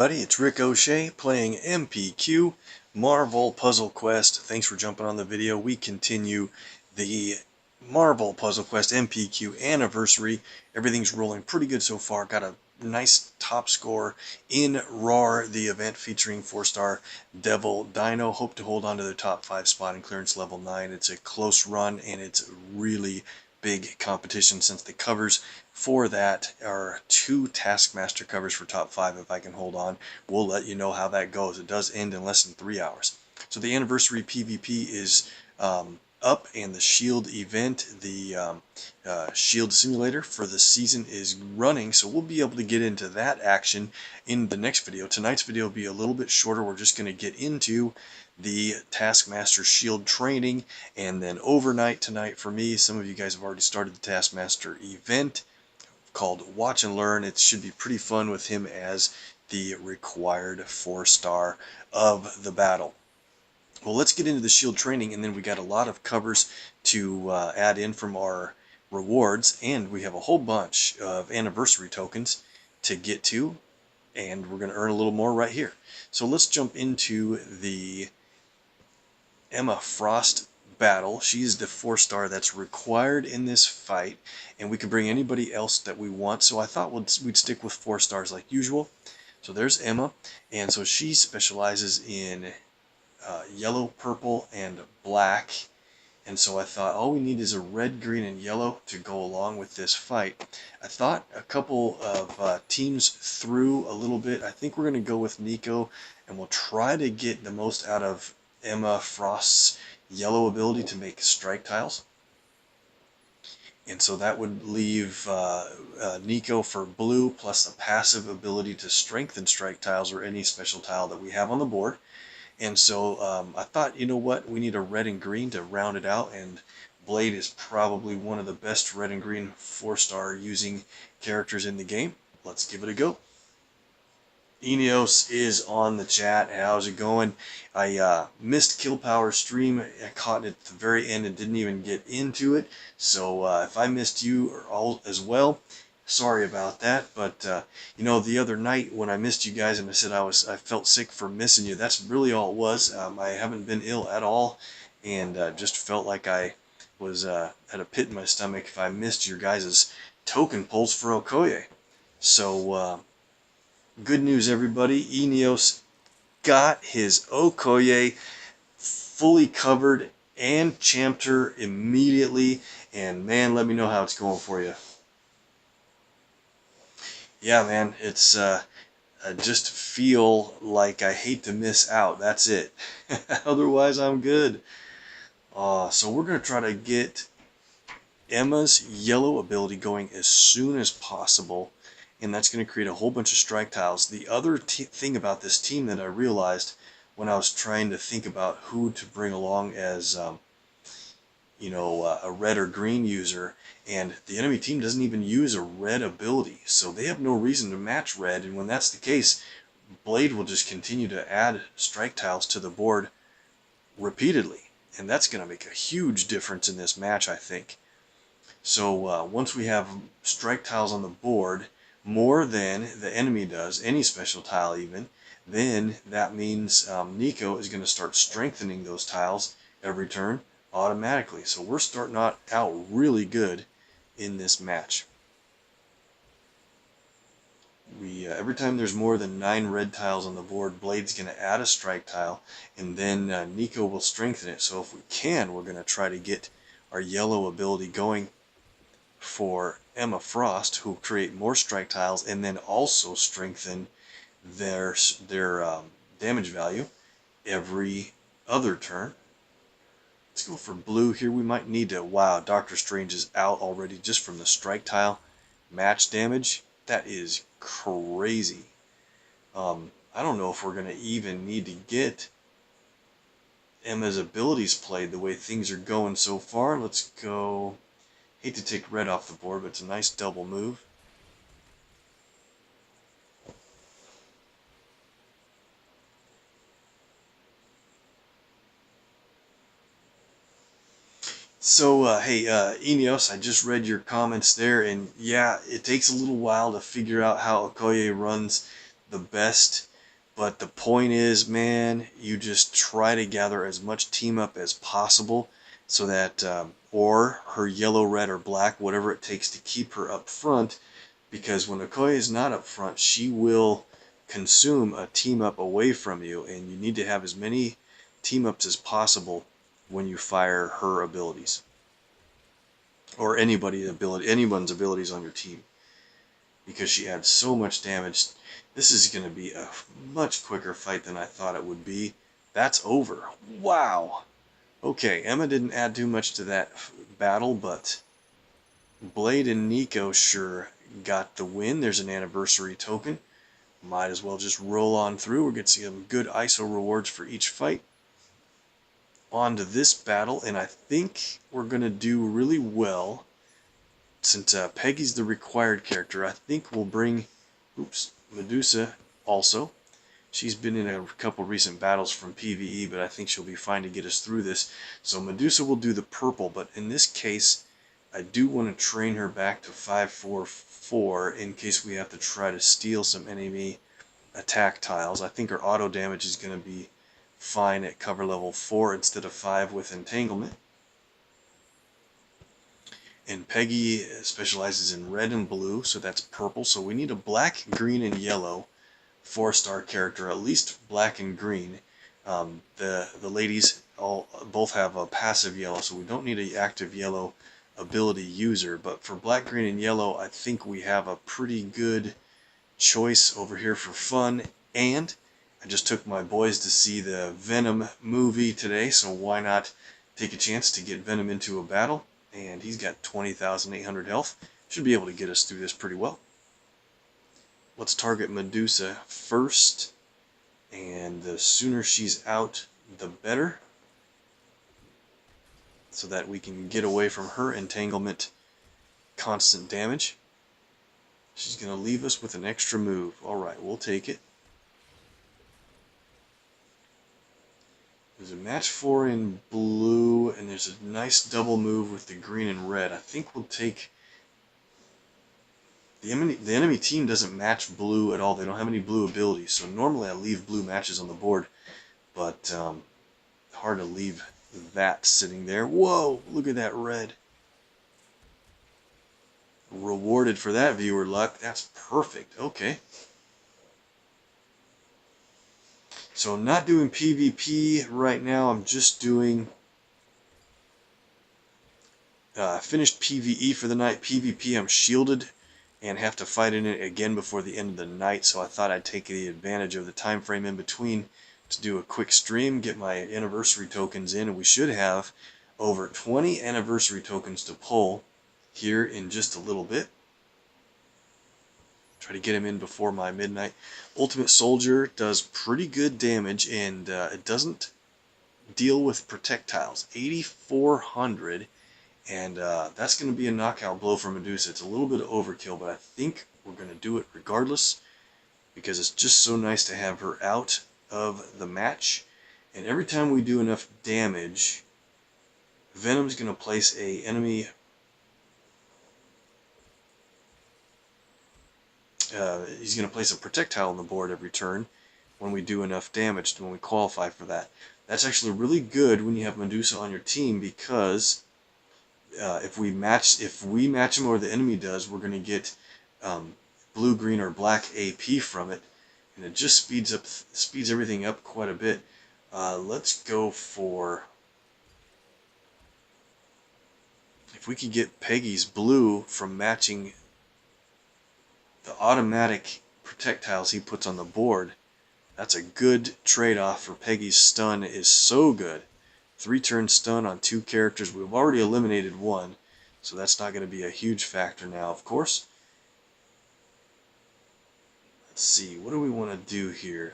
Buddy, it's Rick OShay playing MPQ Marvel Puzzle Quest. Thanks for jumping on the video. We continue the Marvel Puzzle Quest MPQ anniversary. Everything's rolling pretty good so far. Got a nice top score in RAR, the event featuring 4-star Devil Dino. Hope to hold on to the top 5 spot in clearance level 9. It's a close run and it's really big competition since the covers for that are 2 Taskmaster covers for top 5. If I can hold on, we'll let you know how that goes. It does end in less than 3 hours. So the anniversary PvP is up, and the Shield event, the Shield simulator for the season is running, so we'll be able to get into that action in the next video. Tonight's video will be a little bit shorter. We're just going to get into the Taskmaster Shield training, and then overnight tonight for me, some of you guys have already started the Taskmaster event called Watch and Learn. It should be pretty fun with him as the required 4-star of the battle. Well, let's get into the Shield training, and then we got a lot of covers to add in from our rewards, and we have a whole bunch of anniversary tokens to get to, and we're going to earn a little more right here. So let's jump into the Emma Frost battle. She's the 4-star that's required in this fight, and we can bring anybody else that we want, so I thought we'd stick with 4 stars like usual. So there's Emma, and so she specializes in yellow, purple, and black, and so I thought all we need is a red, green, and yellow to go along with this fight. I thought a couple of teams through a little bit. I think we're going to go with Nico, and we'll try to get the most out of Emma Frost's yellow ability to make strike tiles. And so that would leave Nico for blue, plus a passive ability to strengthen strike tiles or any special tile that we have on the board. And so I thought, you know what, we need a red and green to round it out, and Blade is probably one of the best red and green 4-star using characters in the game. Let's give it a go. Eneos is on the chat. How's it going? I missed Kill Power stream. I caught it at the very end and didn't even get into it. So if I missed you all as well, sorry about that. But you know, the other night when I missed you guys and I said I felt sick for missing you, that's really all it was. I haven't been ill at all, and just felt like I was had a pit in my stomach if I missed your guys' token pulls for Okoye. So good news, everybody. Eneos got his Okoye fully covered and champed her immediately. And man, let me know how it's going for you. Yeah, man, it's I just feel like I hate to miss out. That's it. Otherwise, I'm good. So we're going to try to get Emma's yellow ability going as soon as possible, and that's going to create a whole bunch of strike tiles. The other thing about this team that I realized when I was trying to think about who to bring along as you know, a red or green user, and the enemy team doesn't even use a red ability, so they have no reason to match red. And when that's the case, Blade will just continue to add strike tiles to the board repeatedly, and that's going to make a huge difference in this match, I think. So once we have strike tiles on the board, more than the enemy does, any special tile even, then that means Nico is going to start strengthening those tiles every turn automatically. So we're starting out really good in this match. We every time there's more than 9 red tiles on the board, Blade's going to add a strike tile, and then Nico will strengthen it. So if we can, we're going to try to get our yellow ability going for Emma Frost, who will create more strike tiles and then also strengthen their damage value every other turn. Let's go for blue here. We might need to... Wow, Doctor Strange is out already just from the strike tile match damage. That is crazy. I don't know if we're going to even need to get Emma's abilities played the way things are going so far. Let's go... Hate to take red off the board, but it's a nice double move. So, hey, Eneos, I just read your comments there, and yeah, it takes a little while to figure out how Okoye runs the best But the point is, man, you just try to gather as much team up as possible so that, or her yellow, red, or black, whatever it takes to keep her up front, because when Okoye is not up front, she will consume a team up away from you, and you need to have as many team ups as possible when you fire her abilities, or anyone's abilities on your team, because she adds so much damage. This is going to be a much quicker fight than I thought it would be. That's over. Wow. Okay, Emma didn't add too much to that battle, but Blade and Nico sure got the win. There's an anniversary token. Might as well just roll on through. We're going to see some good ISO rewards for each fight. On to this battle, and I think we're going to do really well. Since Peggy's the required character, I think we'll bring Medusa also. She's been in a couple recent battles from PvE, but I think she'll be fine to get us through this. So Medusa will do the purple, but in this case, I do want to train her back to 544 in case we have to try to steal some enemy attack tiles. I think her auto damage is going to be fine at cover level 4 instead of 5 with entanglement. And Peggy specializes in red and blue, so that's purple. So we need a black, green, and yellow 4-star character, at least black and green. The ladies both have a passive yellow, so we don't need an active yellow ability user. But for black, green, and yellow, I think we have a pretty good choice over here for fun. And I just took my boys to see the Venom movie today, so why not take a chance to get Venom into a battle? And he's got 20,800 health. Should be able to get us through this pretty well. Let's target Medusa first, and the sooner she's out, the better, so that we can get away from her entanglement constant damage. She's going to leave us with an extra move. Alright, we'll take it. There's a match 4 in blue, and there's a nice double move with the green and red. I think we'll take... The enemy team doesn't match blue at all. They don't have any blue abilities, so normally I leave blue matches on the board, but hard to leave that sitting there. Whoa, look at that red. Rewarded for that viewer luck. That's perfect. Okay. So I'm not doing PvP right now. I'm just doing finished PvE for the night. PvP, I'm shielded and have to fight in it again before the end of the night, so I thought I'd take the advantage of the time frame in between to do a quick stream, get my anniversary tokens in, and we should have over 20 anniversary tokens to pull here in just a little bit. Try to get him in before my midnight. Ultimate Soldier does pretty good damage, and it doesn't deal with projectiles. 8,400. And that's going to be a knockout blow for Medusa. It's a little bit of overkill, but I think we're going to do it regardless because it's just so nice to have her out of the match. And every time we do enough damage, Venom's going to place a enemy... he's going to place a projectile on the board every turn when we do enough damage, when we qualify for that. That's actually really good when you have Medusa on your team because... if we match him or the enemy does, we're going to get blue, green, or black AP from it, and it just speeds everything up quite a bit. Let's go for, if we could get Peggy's blue from matching the automatic projectiles he puts on the board. That's a good trade-off for Peggy's stun. Is so good. 3-turn stun on 2 characters. We've already eliminated 1, so that's not going to be a huge factor now, of course. Let's see, what do we want to do here?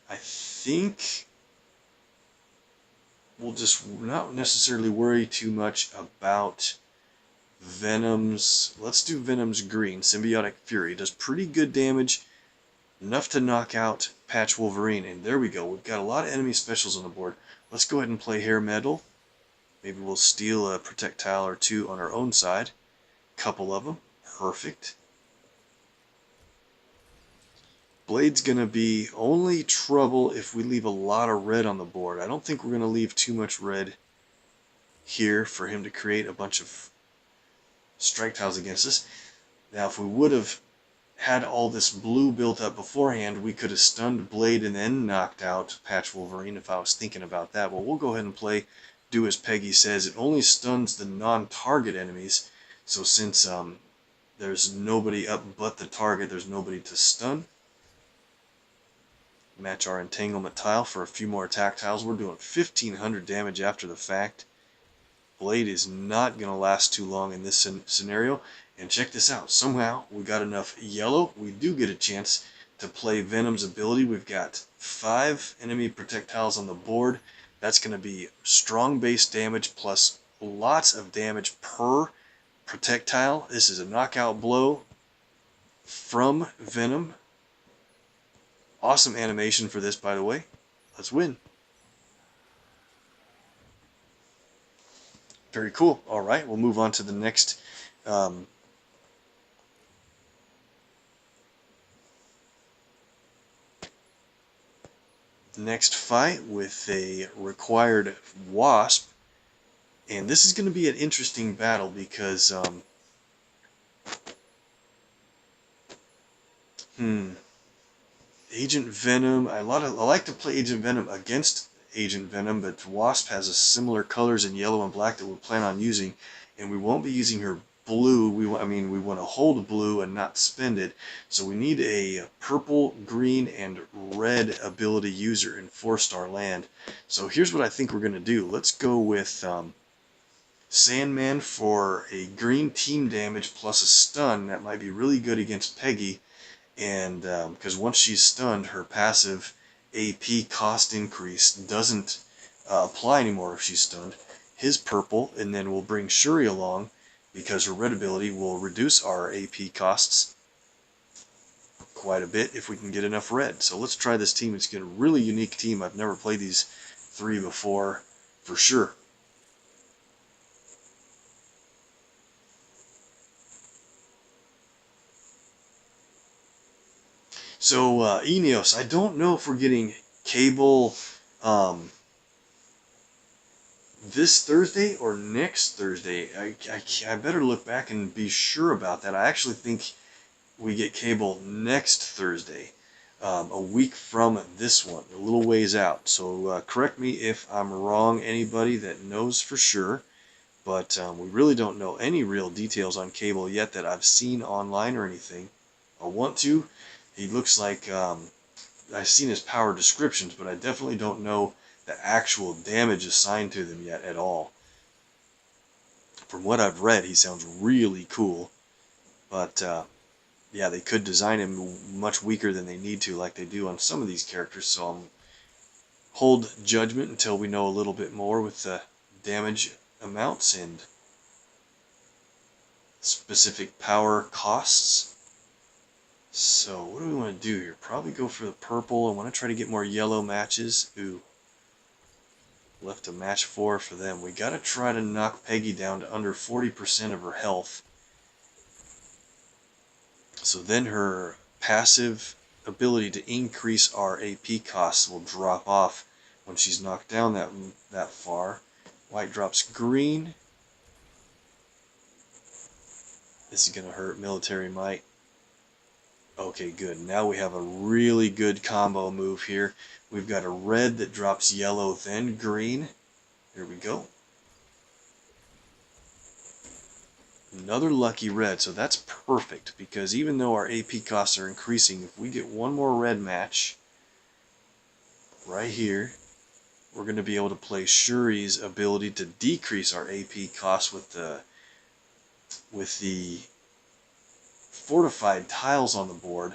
I think we'll just not necessarily worry too much about Venom's... Let's do Venom's green. Symbiotic Fury does pretty good damage. Enough to knock out Patch Wolverine, and there we go. We've got a lot of enemy specials on the board. Let's go ahead and play Hair Metal. Maybe we'll steal a projectile or 2 on our own side. Couple of them. Perfect. Blade's going to be only trouble if we leave a lot of red on the board. I don't think we're going to leave too much red here for him to create a bunch of strike tiles against us. Now, if we would have had all this blue built up beforehand, we could have stunned Blade and then knocked out Patch Wolverine if I was thinking about that. But we'll go ahead and do as Peggy says. It only stuns the non-target enemies. So since there's nobody up but the target, there's nobody to stun. Match our entanglement tile for a few more attack tiles. We're doing 1500 damage after the fact. Blade is not going to last too long in this scenario. And check this out. Somehow we got enough yellow. We do get a chance to play Venom's ability. We've got 5 enemy projectiles on the board. That's going to be strong base damage plus lots of damage per projectile. This is a knockout blow from Venom. Awesome animation for this, by the way. Let's win. Very cool. All right, we'll move on to the next fight with a required Wasp. And this is going to be an interesting battle because Agent Venom, I like to play Agent Venom against Agent Venom, but Wasp has a similar colors in yellow and black that we'll plan on using, and we won't be using her blue. We want to hold blue and not spend it, so we need a purple, green, and red ability user in 4-star land. So here's what I think we're going to do. Let's go with Sandman for a green team damage plus a stun. That might be really good against Peggy. And because once she's stunned, her passive AP cost increase doesn't apply anymore if she's stunned. His purple, and then we'll bring Shuri along because her red ability will reduce our AP costs quite a bit if we can get enough red. So let's try this team. It's a really unique team. I've never played these 3 before for sure. So, Eneos, I don't know if we're getting Cable this Thursday or next Thursday. I better look back and be sure about that. I actually think we get Cable next Thursday, a week from this one, a little ways out. So, correct me if I'm wrong, anybody that knows for sure. But we really don't know any real details on Cable yet that I've seen online or anything. I want to. He looks like, I've seen his power descriptions, but I definitely don't know the actual damage assigned to them yet at all. From what I've read, he sounds really cool, but yeah, they could design him much weaker than they need to, like they do on some of these characters, so I'll hold judgment until we know a little bit more with the damage amounts and specific power costs. So, what do we want to do here? Probably go for the purple. I want to try to get more yellow matches. Ooh. Left a match 4 for them. We got to try to knock Peggy down to under 40% of her health. So then her passive ability to increase our AP costs will drop off when she's knocked down that far. White drops green. This is going to hurt military might. Okay, good. Now we have a really good combo move here. We've got a red that drops yellow, then green. Here we go. Another lucky red, so that's perfect, because even though our AP costs are increasing, if we get one more red match right here, we're going to be able to play Shuri's ability to decrease our AP costs with the fortified tiles on the board.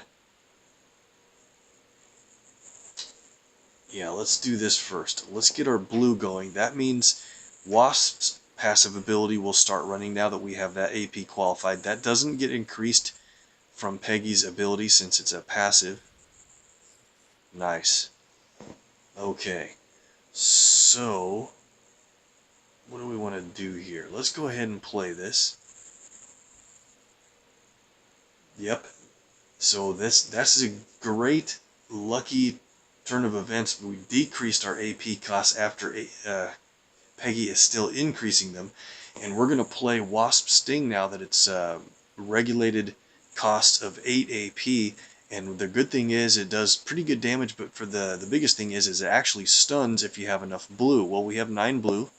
Yeah, let's do this first. Let's get our blue going. That means Wasp's passive ability will start running now that we have that AP qualified. That doesn't get increased from Peggy's ability since it's a passive. Nice. Okay. So, what do we want to do here? Let's go ahead and play this. Yep. So that's a great, lucky turn of events. We decreased our AP costs after Peggy is still increasing them. And we're going to play Wasp Sting now that it's regulated cost of 8 AP. And the good thing is it does pretty good damage, but for the biggest thing is it actually stuns if you have enough blue. Well, we have 9 blue.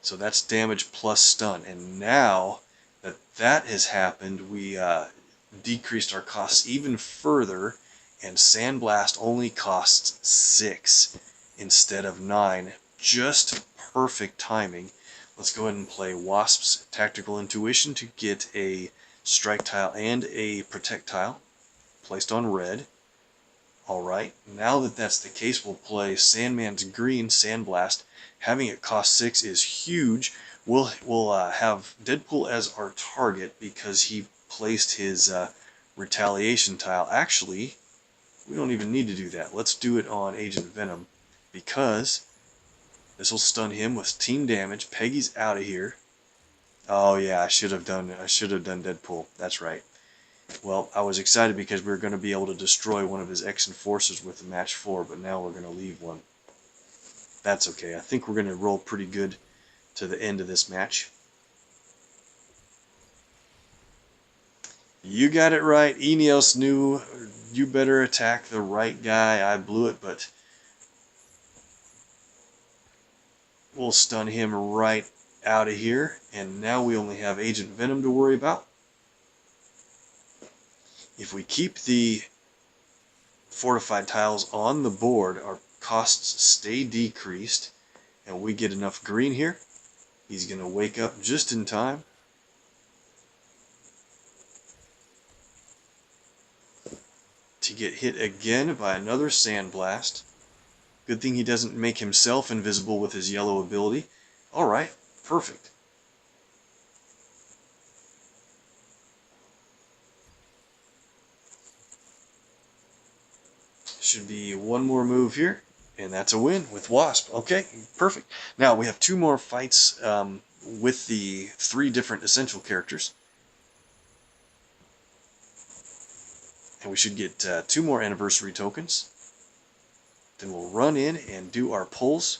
So that's damage plus stun. And now that that has happened, we decreased our costs even further, and Sandblast only costs 6 instead of 9. Just perfect timing. Let's go ahead and play Wasp's Tactical Intuition to get a strike tile and a protect tile placed on red. Alright, now that that's the case, we'll play Sandman's Green Sandblast. Having it cost 6 is huge. We'll have Deadpool as our target because he placed his retaliation tile. Actually, we don't even need to do that. Let's do it on Agent Venom because this will stun him with team damage. Peggy's out of here. Oh yeah, I should have done Deadpool. That's right. Well, I was excited because we were going to be able to destroy one of his X-Enforcers with the match 4, but now we're going to leave one. That's okay. I think we're going to roll pretty good to the end of this match. You got it right. Eneos knew you better attack the right guy. I blew it, but we'll stun him right out of here. And now we only have Agent Venom to worry about. If we keep the fortified tiles on the board, our costs stay decreased, and we get enough green here. He's going to wake up just in time. To get hit again by another Sandblast. Good thing he doesn't make himself invisible with his yellow ability. Alright, perfect. Should be one more move here, and that's a win with Wasp. Okay, perfect. Now we have 2 more fights with the 3 different essential characters. And we should get 2 more anniversary tokens. Then we'll run in and do our pulls.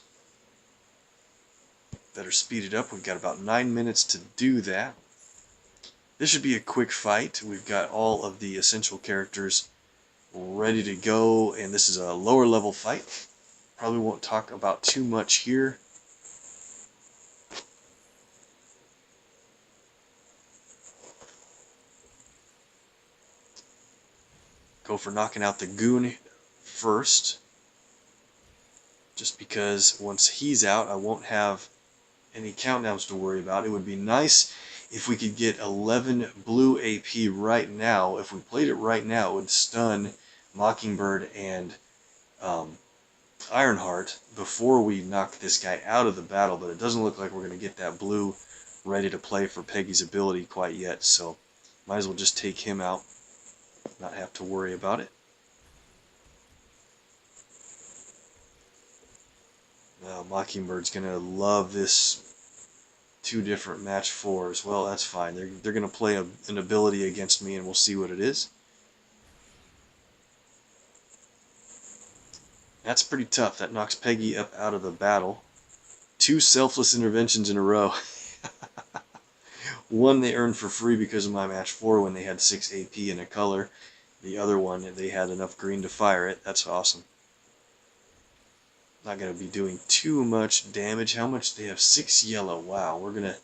Better speed it up. We've got about 9 minutes to do that. This should be a quick fight. We've got all of the essential characters ready to go, and this is a lower level fight. Probably won't talk about too much here. Go for knocking out the goon first, just because once he's out I won't have any countdowns to worry about. It would be nice if we could get 11 blue AP right now. If we played it right now, it would stun Mockingbird and Ironheart before we knock this guy out of the battle, but it doesn't look like we're going to get that blue ready to play for Peggy's ability quite yet, so might as well just take him out, not have to worry about it. Mockingbird's going to love this 2 different match 4s. Well, that's fine. They're going to play an ability against me, and we'll see what it is. That's pretty tough. That knocks Peggy up out of the battle. 2 selfless interventions in a row. One they earned for free because of my match 4 when they had 6 AP in a color. The other one, they had enough green to fire it. That's awesome. Not going to be doing too much damage. How much? They have 6 yellow. Wow, we're going to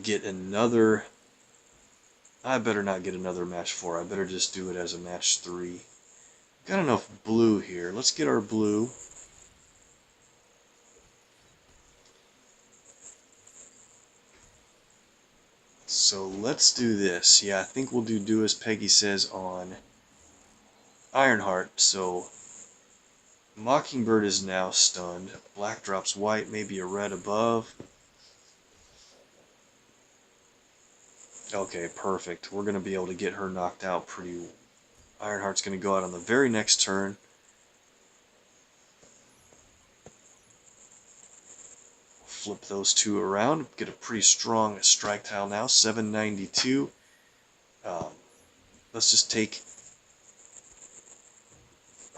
get another... I better not get another match 4. I better just do it as a match 3. Got enough blue here. Let's get our blue. So let's do this. Yeah, I think we'll do as Peggy says on Ironheart. So Mockingbird is now stunned. Black drops white, maybe a red above. Okay, perfect. We're going to be able to get her knocked out pretty... Ironheart's going to go out on the very next turn. Flip those 2 around. Get a pretty strong strike tile now. 792. Let's just take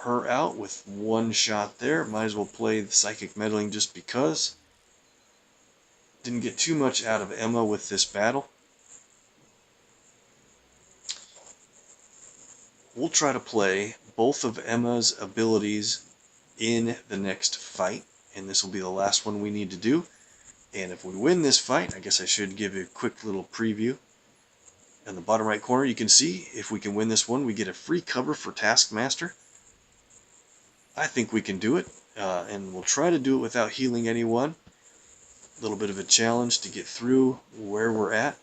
her out with one shot there. Might as well play the Psychic Meddling just because. Didn't get too much out of Emma with this battle. We'll try to play both of Emma's abilities in the next fight, and this will be the last one we need to do. And if we win this fight, I guess I should give you a quick little preview. In the bottom right corner, you can see if we can win this one, we get a free cover for Taskmaster. I think we can do it, and we'll try to do it without healing anyone. A little bit of a challenge to get through where we're at.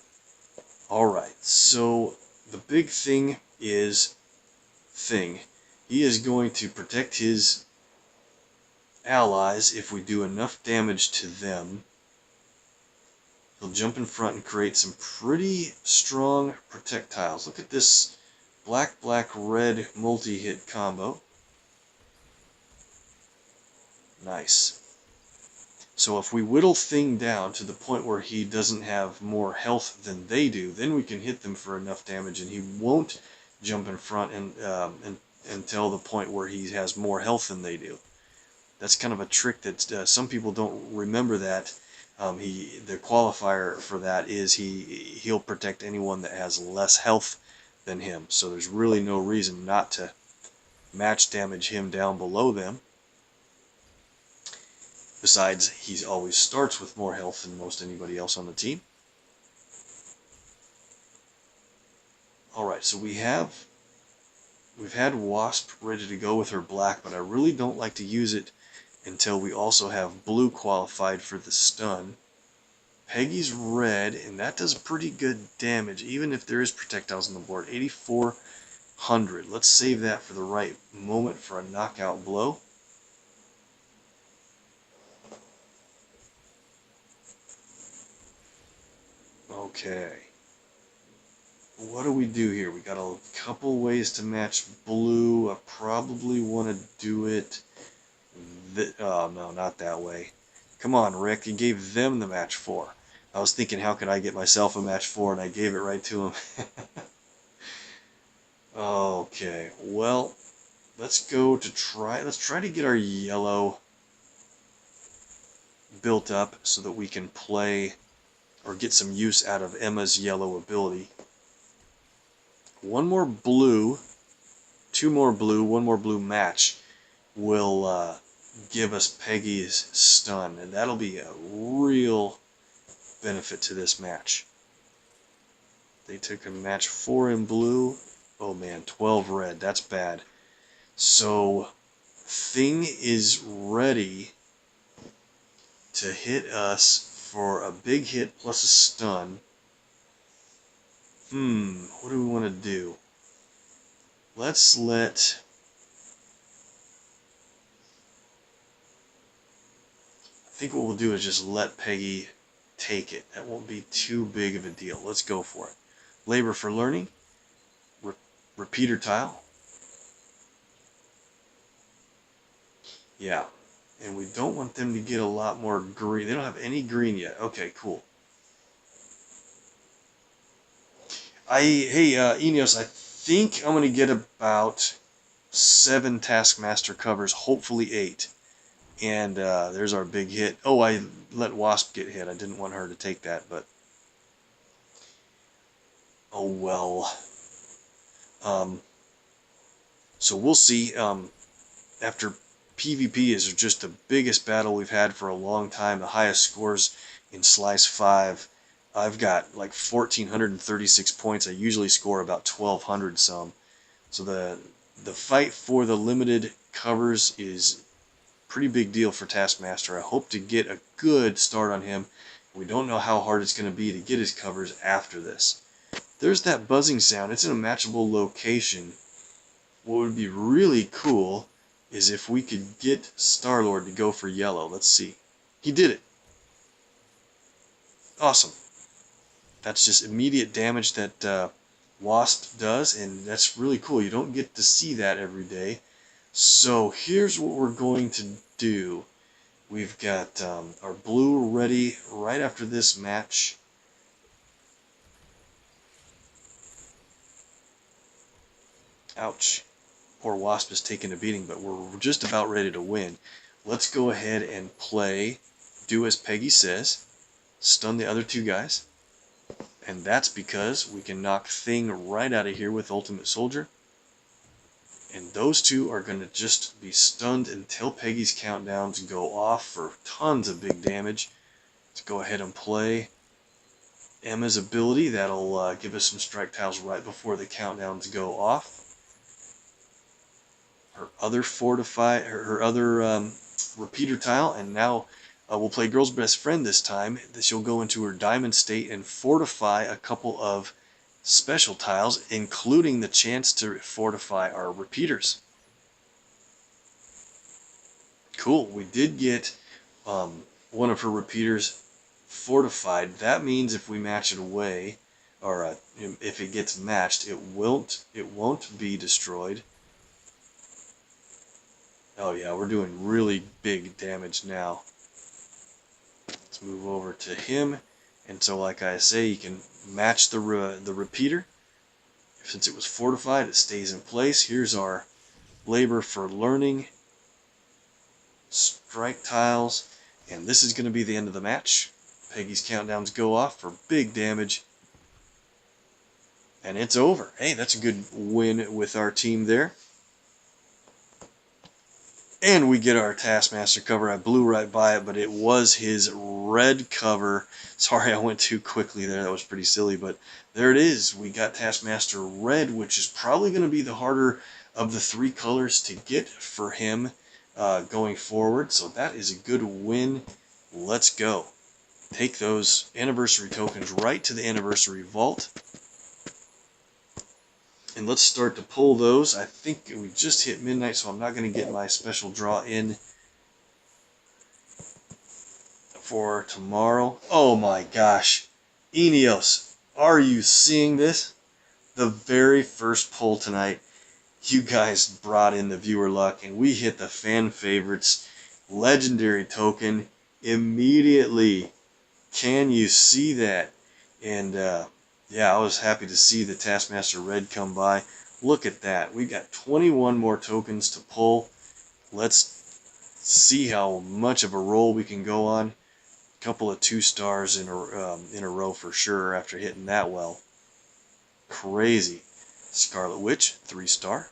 Alright, so the big thing is he is going to protect his allies if we do enough damage to them. He'll jump in front and create some pretty strong projectiles. Look at this black-red multi-hit combo. Nice. So if we whittle Thing down to the point where he doesn't have more health than they do, then we can hit them for enough damage, and he won't jump in front until the point where he has more health than they do. That's kind of a trick that some people don't remember. That the qualifier for that is he'll protect anyone that has less health than him. So there's really no reason not to match damage him down below them. Besides, he always starts with more health than most anybody else on the team. Alright, so we've had Wasp ready to go with her black, but I really don't like to use it until we also have blue qualified for the stun. Peggy's red, and that does pretty good damage, even if there is projectiles on the board. 8,400. Let's save that for the right moment for a knockout blow. Okay. What do we do here? We got a couple ways to match blue. I probably want to do it... oh, no, not that way. Come on, Rick. You gave them the match 4. I was thinking, how could I get myself a match 4, and I gave it right to him. Okay, well, let's try to get our yellow built up so that we can play or get some use out of Emma's yellow ability. One more blue, 2 more blue, 1 more blue match will give us Peggy's stun, and that'll be a real benefit to this match. They took a match 4 in blue. Oh man, 12 red. That's bad. So Thing is ready to hit us for a big hit plus a stun. What do we want to do? Let's let... I think what we'll do is just let Peggy take it. That won't be too big of a deal. Let's go for it. Labor for learning. Repeater tile. Yeah. And we don't want them to get a lot more green. They don't have any green yet. Okay, cool. Hey, Eneos, I think I'm going to get about 7 Taskmaster covers, hopefully 8. And there's our big hit. Oh, I let Wasp get hit. I didn't want her to take that, but... oh, well. So we'll see. After PvP is just the biggest battle we've had for a long time, the highest scores in Slice 5. I've got like 1,436 points. I usually score about 1,200 some. So the fight for the limited covers is a pretty big deal for Taskmaster. I hope to get a good start on him. We don't know how hard it's going to be to get his covers after this. There's that buzzing sound. It's in a matchable location. What would be really cool is if we could get Star-Lord to go for yellow. Let's see. He did it. Awesome. That's just immediate damage that Wasp does, and that's really cool. You don't get to see that every day. So here's what we're going to do. We've got our blue ready right after this match. Ouch. Poor Wasp is taking a beating, but we're just about ready to win. Let's go ahead and play, do as Peggy says, stun the other two guys. And that's because we can knock Thing right out of here with Ultimate Soldier. And those two are going to just be stunned until Peggy's countdowns go off for tons of big damage. Let's go ahead and play Emma's ability. That'll give us some strike tiles right before the countdowns go off. Her other her other repeater tile, and now we'll play Girl's Best Friend this time. She'll go into her diamond state and fortify a couple of special tiles, including the chance to fortify our repeaters. Cool, we did get one of her repeaters fortified. That means if we match it away, or if it gets matched, it won't be destroyed. Oh yeah, we're doing really big damage now. Let's move over to him, and so like I say, you can match the repeater. Since it was fortified, it stays in place. Here's our labor for learning strike tiles, and this is going to be the end of the match. Peggy's countdowns go off for big damage, and it's over. Hey, that's a good win with our team there. And we get our Taskmaster cover. I blew right by it, but it was his red cover. Sorry, I went too quickly there. That was pretty silly, but there it is. We got Taskmaster red, which is probably going to be the harder of the three colors to get for him going forward. So that is a good win. Let's go. Take those anniversary tokens right to the anniversary vault. And let's start to pull those. I think we just hit midnight, so I'm not going to get my special draw in for tomorrow. Oh my gosh. Enios, are you seeing this? The very first pull tonight, you guys brought in the viewer luck, and we hit the fan favorites legendary token immediately. Can you see that? And yeah, I was happy to see the Taskmaster Red come by. Look at that. We got 21 more tokens to pull. Let's see how much of a roll we can go on. A couple of 2 stars in a row for sure after hitting that well. Crazy. Scarlet Witch, 3-star.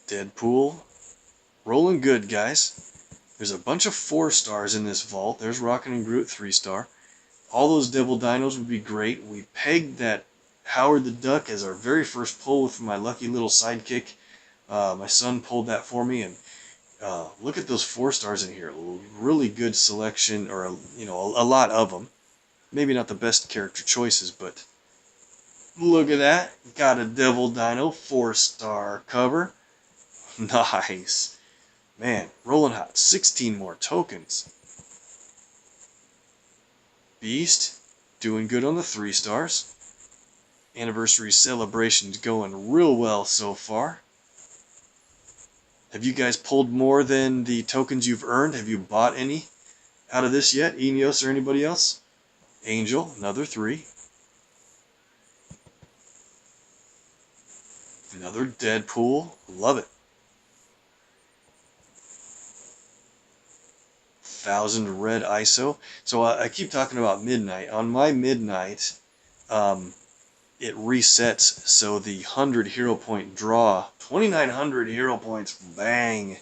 Deadpool. Rolling good, guys. There's a bunch of 4 stars in this vault. There's Rockin' and Groot, 3-star. All those Devil Dinos would be great. We pegged that Howard the Duck as our very first pull with my lucky little sidekick. My son pulled that for me, and look at those 4 stars in here. Really good selection, or a lot of them. Maybe not the best character choices, but look at that. Got a Devil Dino, 4-star cover. Nice. Man, rolling hot. 16 more tokens. Beast, doing good on the 3 stars. Anniversary celebration's going real well so far. Have you guys pulled more than the tokens you've earned? Have you bought any out of this yet? Enios or anybody else? Angel, another 3. Another Deadpool. Love it. 1,000 red ISO. So I keep talking about midnight. On my midnight, it resets, so the 100 hero point draw, 2,900 hero points, bang,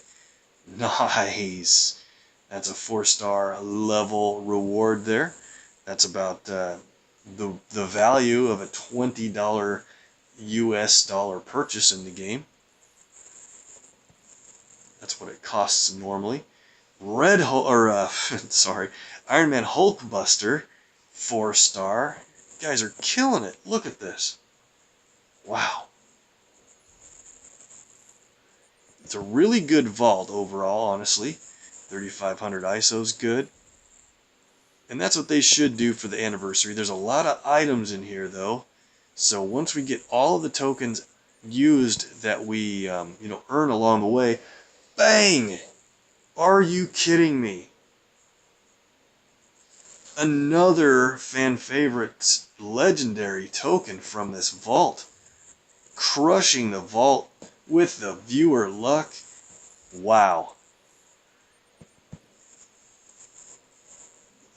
nice. That's a 4-star level reward there. That's about the value of a $20 US dollar purchase in the game. That's what it costs normally. Red Hulk, or sorry, Iron Man Hulkbuster, 4-star. You guys are killing it. Look at this. Wow. It's a really good vault overall, honestly. 3,500 ISO's good. And that's what they should do for the anniversary. There's a lot of items in here, though. So once we get all of the tokens used that we earn along the way, bang! Are you kidding me? Another fan favorite legendary token from this vault. Crushing the vault with the viewer luck. Wow.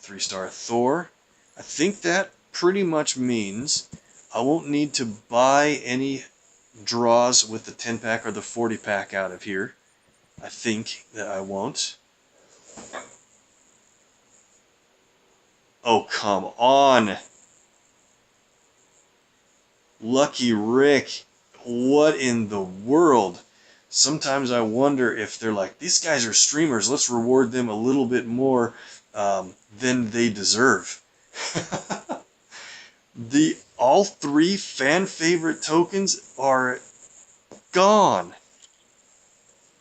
3-star Thor. I think that pretty much means I won't need to buy any draws with the 10-pack or the 40-pack out of here. I think that I won't. Oh, come on. Lucky Rick. What in the world? Sometimes I wonder if they're like, these guys are streamers, let's reward them a little bit more than they deserve. All three fan favorite tokens are gone.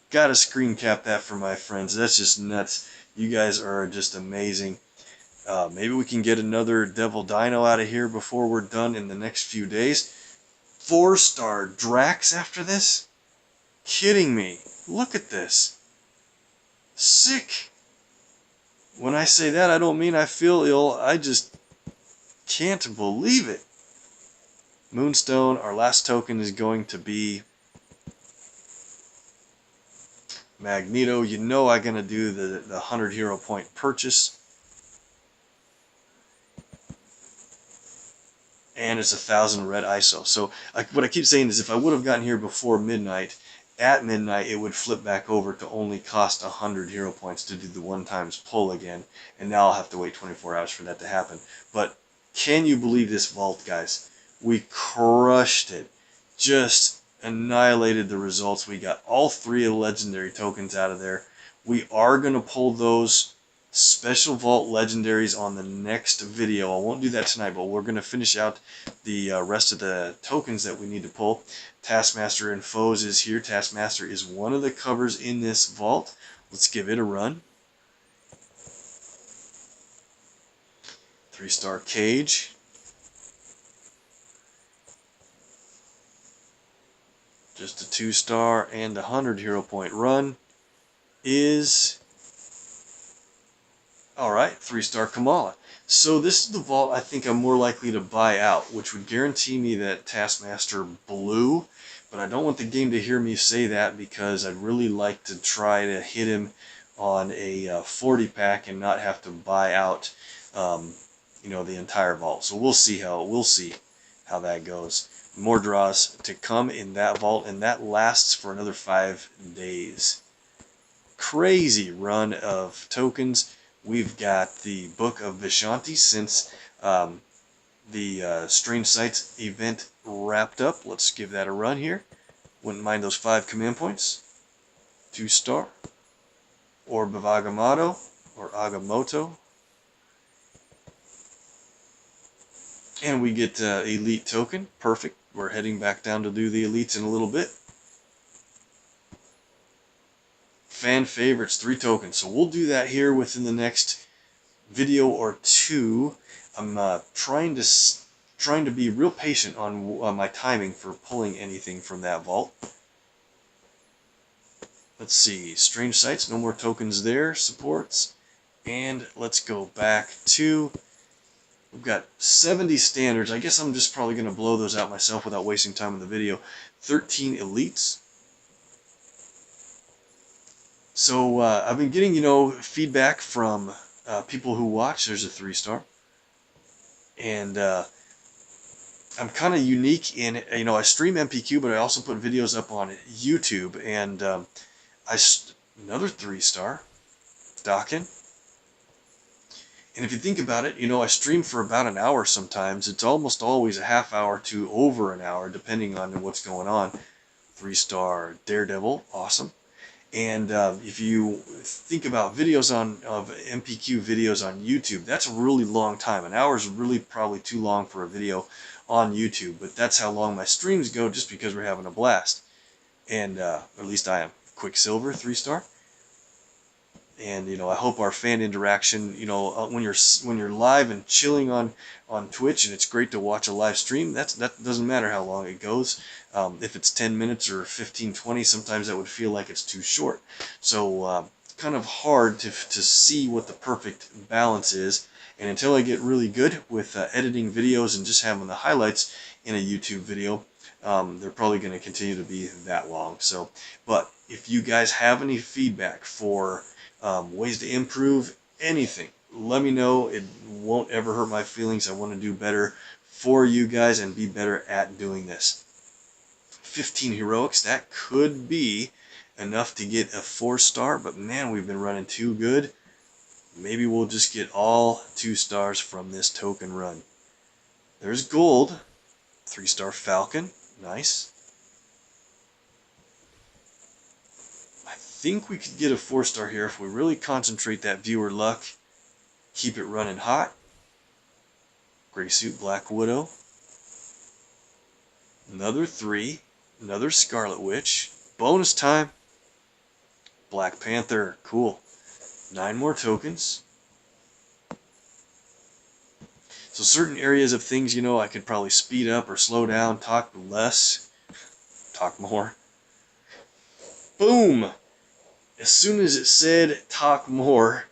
Gotta screen cap that for my friends. That's just nuts. You guys are just amazing. Maybe we can get another Devil Dino out of here before we're done in the next few days. 4-star Drax after this? Kidding me. Look at this. Sick. When I say that, I don't mean I feel ill. I just can't believe it. Moonstone, our last token is going to be Magneto. You know I'm going to do the 100 hero point purchase. And it's 1,000 red ISO. So what I keep saying is if I would have gotten here before midnight, at midnight it would flip back over to only cost 100 hero points to do the 1x pull again. And now I'll have to wait 24 hours for that to happen. But can you believe this vault, guys? We crushed it. Just annihilated the results. We got all three legendary tokens out of there. We are going to pull those special vault legendaries on the next video. I won't do that tonight, but we're going to finish out the rest of the tokens that we need to pull. Taskmaster and Foes is here. Taskmaster is one of the covers in this vault. Let's give it a run. 3-star Cage. Just a 2-star and 100 hero point run is... Alright, 3-star Kamala. So this is the vault I think I'm more likely to buy out, which would guarantee me that Taskmaster blue, but I don't want the game to hear me say that because I'd really like to try to hit him on a 40-pack and not have to buy out the entire vault. So we'll see how that goes. More draws to come in that vault, and that lasts for another 5 days. Crazy run of tokens. We've got the Book of Vishanti since the Strange Sights event wrapped up. Let's give that a run here. Wouldn't mind those 5 command points. 2-star. Orb of Agamotto, or Agamotto. And we get Elite token. Perfect. We're heading back down to do the Elites in a little bit. Fan favorites, 3 tokens. So we'll do that here within the next video or 2. I'm trying to be real patient on my timing for pulling anything from that vault. Let's see, Strange Sights, no more tokens there, supports. And let's go back to, we've got 70 standards. I guess I'm just probably going to blow those out myself without wasting time in the video. 13 elites. So I've been getting, feedback from people who watch. There's a 3-star. And I'm kind of unique in, I stream MPQ, but I also put videos up on YouTube. And another 3-star, Dawkin. And if you think about it, I stream for about an hour sometimes. It's almost always a half hour to over an hour, depending on what's going on. 3-star Daredevil, awesome. And if you think about videos of MPQ videos on YouTube, that's a really long time. An hour is really probably too long for a video on YouTube, but that's how long my streams go just because we're having a blast. And at least I am. Quicksilver, 3-star. And I hope our fan interaction, when you're live and chilling on Twitch, and it's great to watch a live stream. That doesn't matter how long it goes. If it's 10 minutes or 15, 20, sometimes that would feel like it's too short. So kind of hard to see what the perfect balance is. And until I get really good with editing videos and just having the highlights in a YouTube video, they're probably going to continue to be that long. So, but if you guys have any feedback for ways to improve anything, let me know. It won't ever hurt my feelings. I want to do better for you guys and be better at doing this. 15 heroics, that could be enough to get a 4-star, but man, we've been running too good. Maybe we'll just get all 2 stars from this token run. There's gold, 3-star Falcon, nice. I think we could get a 4-star here if we really concentrate that viewer luck, keep it running hot. Gray Suit Black Widow, another 3, another Scarlet Witch, bonus time, Black Panther, cool. 9 more tokens. So certain areas of things, you know, I could probably speed up or slow down, talk less, talk more. Boom! As soon as it said talk more,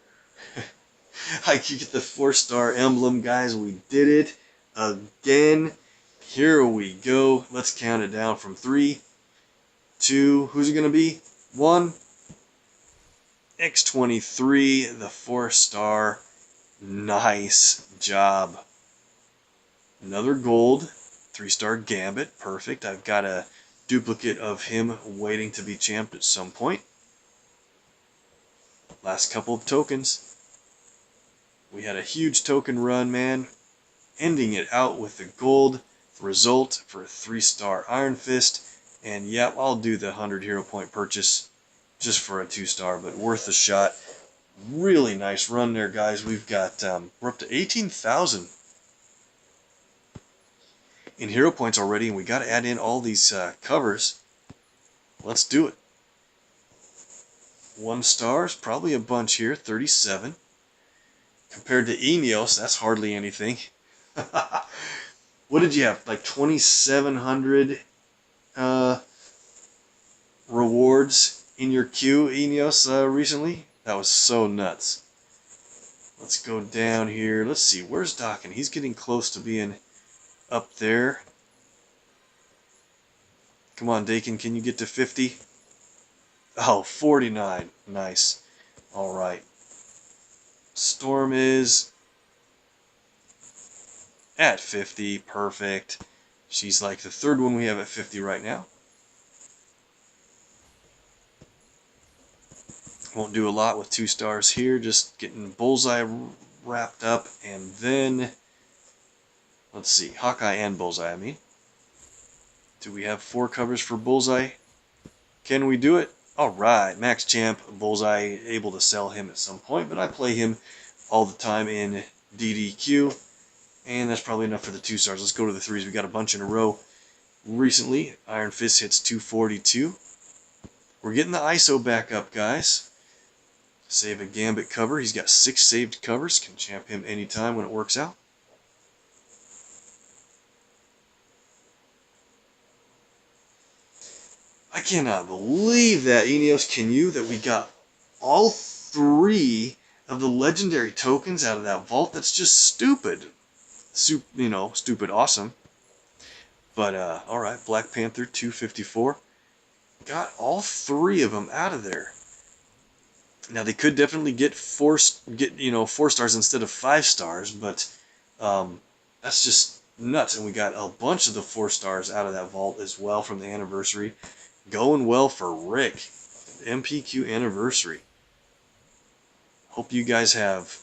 I could get the 4-star emblem, guys. We did it again. Here we go. Let's count it down from 3, 2, who's it going to be? 1. X23, the 4-star. Nice job. Another gold, 3-star Gambit, perfect. I've got a duplicate of him waiting to be champed at some point. Last couple of tokens. We had a huge token run, man. Ending it out with the gold result for a 3-star Iron Fist. And yeah, I'll do the 100 hero point purchase just for a 2-star, but worth a shot. Really nice run there, guys. We've got, we're up to 18,000 in hero points already, and we got to add in all these covers. Let's do it. 1 stars, probably a bunch here, 37. Compared to Eneos, that's hardly anything. What did you have? Like 2,700 rewards in your queue, Eneos, recently? That was so nuts. Let's go down here. Let's see, where's Dokken? He's getting close to being up there. Come on, Dakin, can you get to 50? Oh, 49. Nice. Alright. Storm is at 50. Perfect. She's like the 3rd one we have at 50 right now. Won't do a lot with 2 stars here. Just getting Bullseye wrapped up. And then, let's see, Hawkeye and Bullseye, I mean. Do we have 4 covers for Bullseye? Can we do it? Alright, Max Champ, Bullseye, able to sell him at some point, but I play him all the time in DDQ, and that's probably enough for the 2 stars. Let's go to the 3s. We got a bunch in a row recently. Iron Fist hits 242. We're getting the ISO back up, guys. Save a Gambit cover. He's got 6 saved covers. Can champ him anytime when it works out. I cannot believe that, Eneos, can you, that we got all 3 of the legendary tokens out of that vault. That's just stupid. You know, stupid awesome. But, alright, Black Panther, 254. Got all 3 of them out of there. Now, they could definitely get 4 stars instead of 5 stars, but that's just nuts. And we got a bunch of the 4 stars out of that vault as well from the anniversary. Going well for Rick. MPQ anniversary. Hope you guys have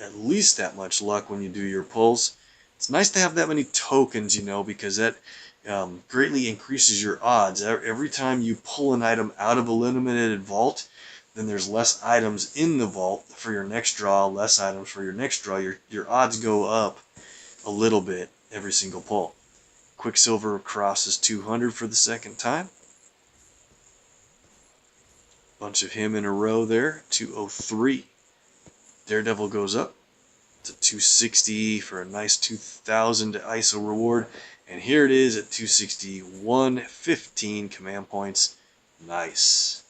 at least that much luck when you do your pulls. It's nice to have that many tokens, you know, because that greatly increases your odds. Every time you pull an item out of a limited vault, then there's less items in the vault for your next draw, less items for your next draw. Your odds go up a little bit every single pull. Quicksilver crosses 200 for the 2nd time. Bunch of him in a row there. 203. Daredevil goes up to 260 for a nice 2,000 ISO reward. And here it is at 261. 15 command points. Nice.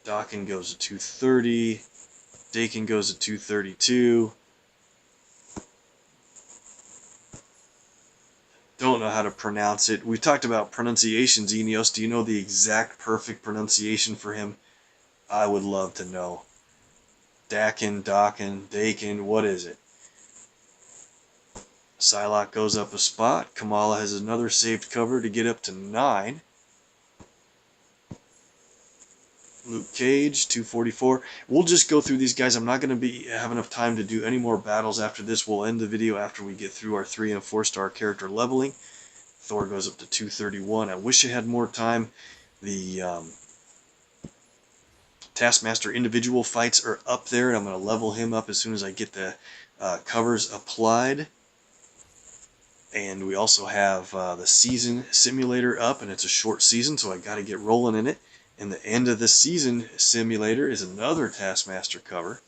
Dokken goes to 230. Dakin goes to 232. Don't know how to pronounce it. We've talked about pronunciations, Eneos. Do you know the exact perfect pronunciation for him? I would love to know. Dakin, Dakin, what is it? Psylocke goes up a spot. Kamala has another saved cover to get up to 9. Luke Cage, 244. We'll just go through these guys. I'm not going to have enough time to do any more battles after this. We'll end the video after we get through our 3 and 4 star character leveling. Thor goes up to 231. I wish I had more time. The Taskmaster individual fights are up there, and I'm going to level him up as soon as I get the covers applied. And we also have the season simulator up, and it's a short season, so I got to get rolling in it. And the end of the season simulator is another Taskmaster cover.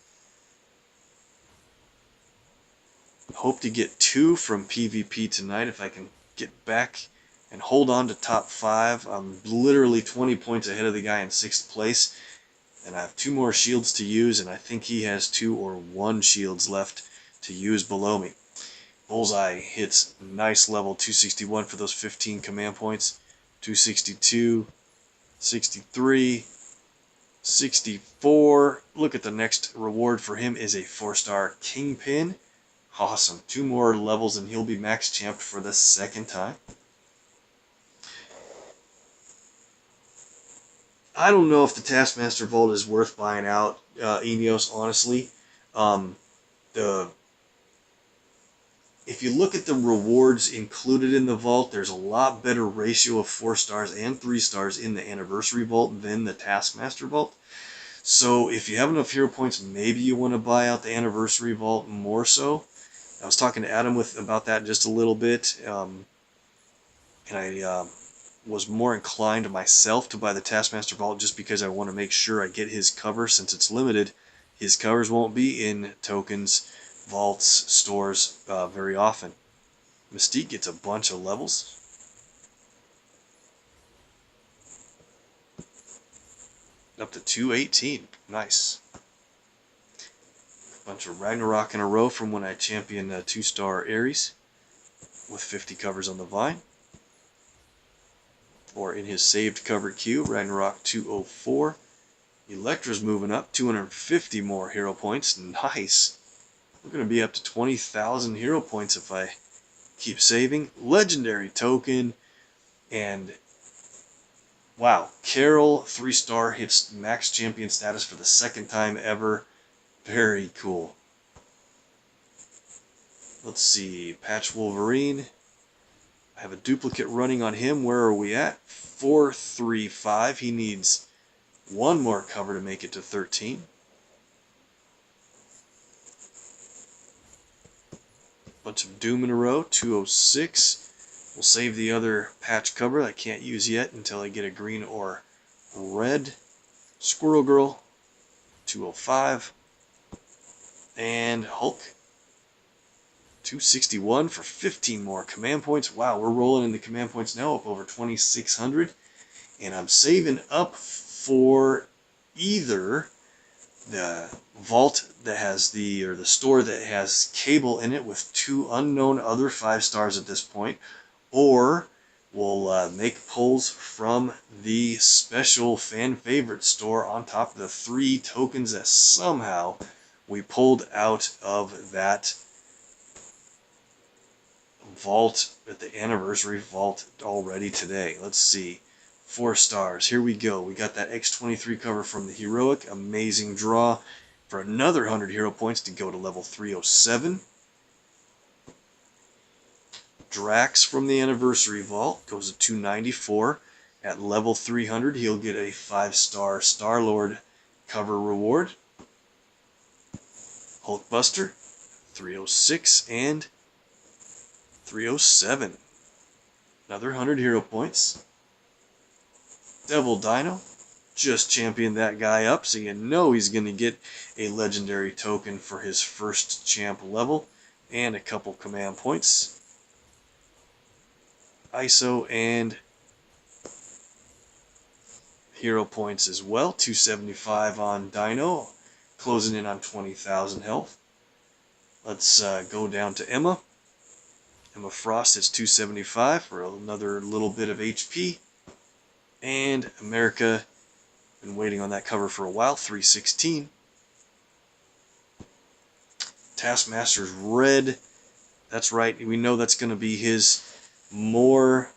Hope to get 2 from PvP tonight if I can get back and hold on to top 5. I'm literally 20 points ahead of the guy in 6th place. And I have 2 more shields to use, and I think he has 2 or 1 shields left to use below me. Bullseye hits nice level 261 for those 15 command points. 262, 63, 64. Look at the next reward for him is a 4-star Kingpin. Awesome. 2 more levels and he'll be max champed for the 2nd time. I don't know if the Taskmaster Vault is worth buying out, Eneos, honestly. If you look at the rewards included in the vault, there's a lot better ratio of 4 stars and 3 stars in the Anniversary Vault than the Taskmaster Vault. So if you have enough hero points, maybe you want to buy out the Anniversary Vault more so. I was talking to Adam about that just a little bit, and I was more inclined myself to buy the Taskmaster Vault just because I want to make sure I get his cover. Since it's limited, his covers won't be in tokens, vaults, stores very often. Mystique gets a bunch of levels. Up to 218. Nice. Bunch of Ragnarok in a row from when I championed 2-star Ares with 50 covers on the Vine. Or in his saved cover queue, Ragnarok 204. Electra's moving up, 250 more hero points. Nice. We're going to be up to 20,000 hero points if I keep saving. Legendary token. And wow, Carol 3-star hits max champion status for the 2nd time ever. Very cool. Let's see, Patch Wolverine. I have a duplicate running on him. Where are we at? 435. He needs 1 more cover to make it to 13. Bunch of Doom in a row. 206. We'll save the other patch cover I can't use yet until I get a green or red. Squirrel Girl. 205. And Hulk. 261 for 15 more command points. Wow, we're rolling into command points now, up over 2,600. And I'm saving up for either the vault that has the store that has Cable in it with 2 unknown other 5 stars at this point, or we'll make pulls from the special fan favorite store on top of the 3 tokens that somehow we pulled out of that vault at the Anniversary Vault already today. Let's see. 4 stars. Here we go. We got that X23 cover from the Heroic. Amazing draw for another 100 hero points to go to level 307. Drax from the Anniversary Vault goes to 294. At level 300, he'll get a 5-star Star-Lord cover reward. Hulkbuster, 306 and 307. Another 100 hero points. Devil Dino, just championed that guy up, so you know he's going to get a legendary token for his first champ level and a couple command points. ISO and hero points as well. 275 on Dino. closing in on 20,000 health. Let's go down to Emma. Emma Frost is 275 for another little bit of HP. And America, been waiting on that cover for a while, 316. Taskmaster's red. That's right, we know that's going to be his more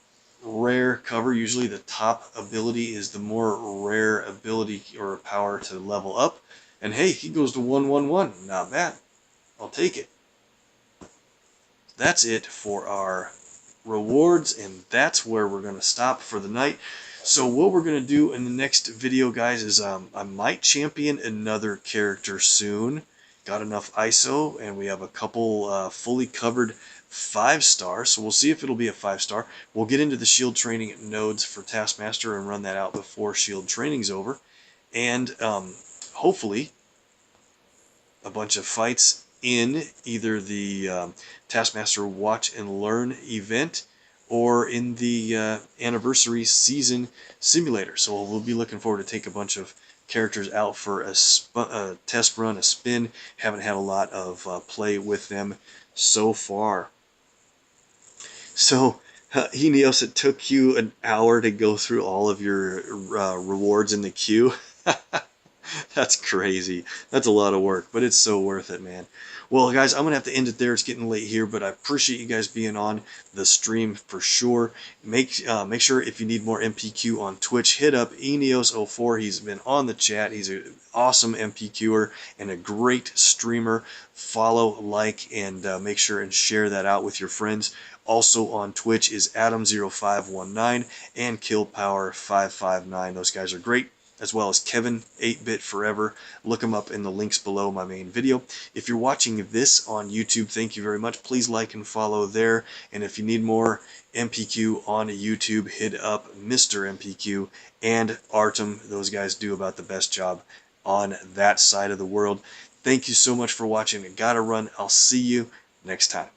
rare cover. Usually the top ability is the more rare ability or power to level up. And hey, he goes to 111. Not bad. I'll take it. That's it for our rewards, and that's where we're going to stop for the night. So what we're going to do in the next video, guys, is I might champion another character soon. Got enough ISO, and we have a couple fully covered 5-star, so we'll see if it'll be a 5-star. We'll get into the shield training nodes for Taskmaster and run that out before shield training's over. And hopefully a bunch of fights in either the Taskmaster Watch and Learn event or in the anniversary season simulator. So we'll be looking forward to take a bunch of characters out for a test run, a spin. Haven't had a lot of play with them so far. So, Eneos, it took you an hour to go through all of your rewards in the queue. That's crazy. That's a lot of work, but it's so worth it, man. Well, guys, I'm going to have to end it there. It's getting late here, but I appreciate you guys being on the stream for sure. Make sure if you need more MPQ on Twitch, hit up Eneos04. He's been on the chat. He's an awesome MPQer and a great streamer. Follow, like, and make sure and share that out with your friends. Also on Twitch is Adam0519 and KillPower559. Those guys are great, as well as Kevin 8-Bit Forever. Look them up in the links below my main video. If you're watching this on YouTube, thank you very much. Please like and follow there. And if you need more MPQ on YouTube, hit up Mr. MPQ and Artem. Those guys do about the best job on that side of the world. Thank you so much for watching. I gotta run. I'll see you next time.